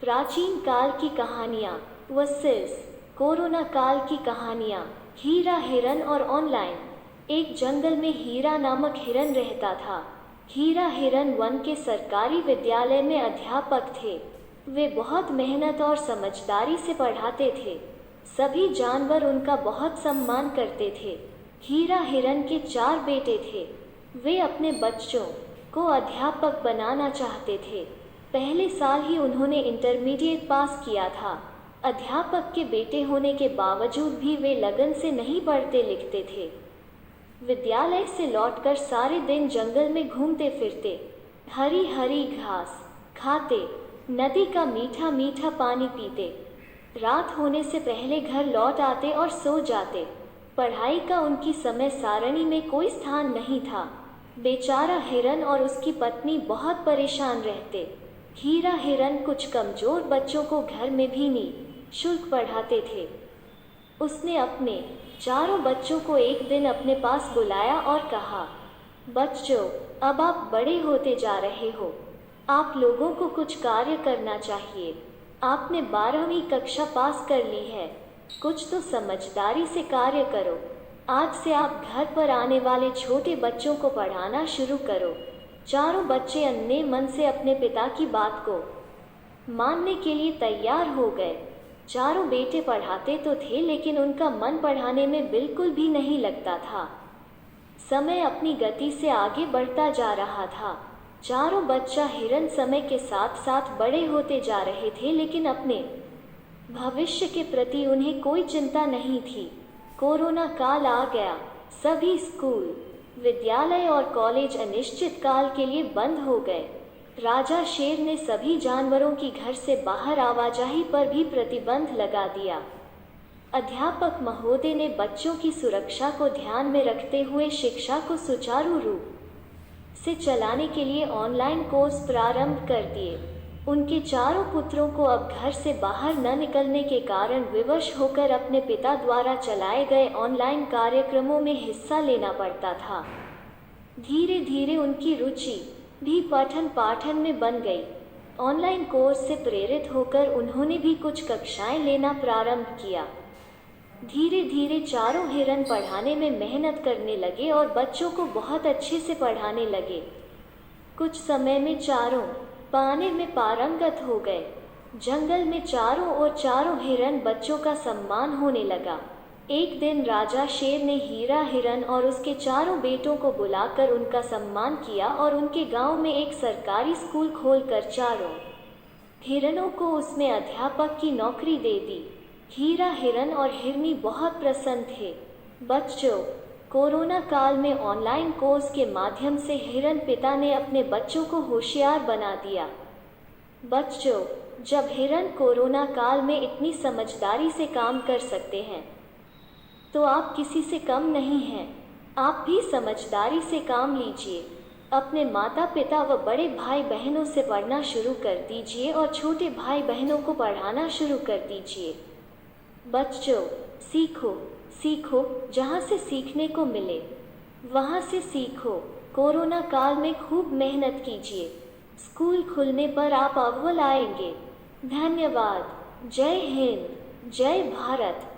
प्राचीन काल की कहानियाँ वर्सेस कोरोना काल की कहानियाँ। हीरा हिरन और ऑनलाइन। एक जंगल में हीरा नामक हिरन रहता था। हीरा हिरन वन के सरकारी विद्यालय में अध्यापक थे। वे बहुत मेहनत और समझदारी से पढ़ाते थे। सभी जानवर उनका बहुत सम्मान करते थे। हीरा हिरन के 4 बेटे थे। वे अपने बच्चों को अध्यापक बनाना चाहते थे। पहले साल ही उन्होंने इंटरमीडिएट पास किया था। अध्यापक के बेटे होने के बावजूद भी वे लगन से नहीं पढ़ते लिखते थे। विद्यालय से लौटकर सारे दिन जंगल में घूमते फिरते, हरी हरी घास खाते, नदी का मीठा मीठा पानी पीते। रात होने से पहले घर लौट आते और सो जाते। पढ़ाई का उनकी समय सारणी में कोई स्थान नहीं था। बेचारा हिरन और उसकी पत्नी बहुत परेशान रहते। हीरा हिरन कुछ कमजोर बच्चों को घर में भी निःशुल्क पढ़ाते थे। उसने अपने 4 बच्चों को एक दिन अपने पास बुलाया और कहा, बच्चों, अब आप बड़े होते जा रहे हो। आप लोगों को कुछ कार्य करना चाहिए। आपने 12वीं कक्षा पास कर ली है। कुछ तो समझदारी से कार्य करो। आज से आप घर पर आने वाले छोटे बच्चों को पढ़ाना शुरू करो। 4 बच्चे अन्य मन से अपने पिता की बात को मानने के लिए तैयार हो गए। 4 बेटे पढ़ाते तो थे, लेकिन उनका मन पढ़ाने में बिल्कुल भी नहीं लगता था। समय अपनी गति से आगे बढ़ता जा रहा था। 4 बच्चा हिरन समय के साथ साथ बड़े होते जा रहे थे, लेकिन अपने भविष्य के प्रति उन्हें कोई चिंता नहीं थी। कोरोना काल आ गया। सभी स्कूल, विद्यालय और कॉलेज अनिश्चित काल के लिए बंद हो गए। राजा शेर ने सभी जानवरों की घर से बाहर आवाजाही पर भी प्रतिबंध लगा दिया। अध्यापक महोदय ने बच्चों की सुरक्षा को ध्यान में रखते हुए शिक्षा को सुचारू रूप से चलाने के लिए ऑनलाइन कोर्स प्रारंभ कर दिए। उनके 4 पुत्रों को अब घर से बाहर न निकलने के कारण विवश होकर अपने पिता द्वारा चलाए गए ऑनलाइन कार्यक्रमों में हिस्सा लेना पड़ता था। धीरे धीरे उनकी रुचि भी पठन पाठन में बन गई। ऑनलाइन कोर्स से प्रेरित होकर उन्होंने भी कुछ कक्षाएं लेना प्रारंभ किया। धीरे धीरे 4 हिरन पढ़ाने में मेहनत करने लगे और बच्चों को बहुत अच्छे से पढ़ाने लगे। कुछ समय में 4 पाने में पारंगत हो गए। जंगल में चारों ओर 4 हिरन बच्चों का सम्मान होने लगा। एक दिन राजा शेर ने हीरा हिरन और उसके 4 बेटों को बुलाकर उनका सम्मान किया और उनके गांव में एक सरकारी स्कूल खोलकर 4 हिरनों को उसमें अध्यापक की नौकरी दे दी। हीरा हिरन और हिरनी बहुत प्रसन्न थे। बच्चों, कोरोना काल में ऑनलाइन कोर्स के माध्यम से हिरन पिता ने अपने बच्चों को होशियार बना दिया। बच्चों, जब हिरन कोरोना काल में इतनी समझदारी से काम कर सकते हैं, तो आप किसी से कम नहीं हैं। आप भी समझदारी से काम लीजिए। अपने माता पिता व बड़े भाई बहनों से पढ़ना शुरू कर दीजिए और छोटे भाई बहनों को पढ़ाना शुरू कर दीजिए। बच्चों, सीखो सीखो, जहाँ से सीखने को मिले वहाँ से सीखो। कोरोना काल में खूब मेहनत कीजिए। स्कूल खुलने पर आप अव्वल आएंगे। धन्यवाद। जय हिंद, जय भारत।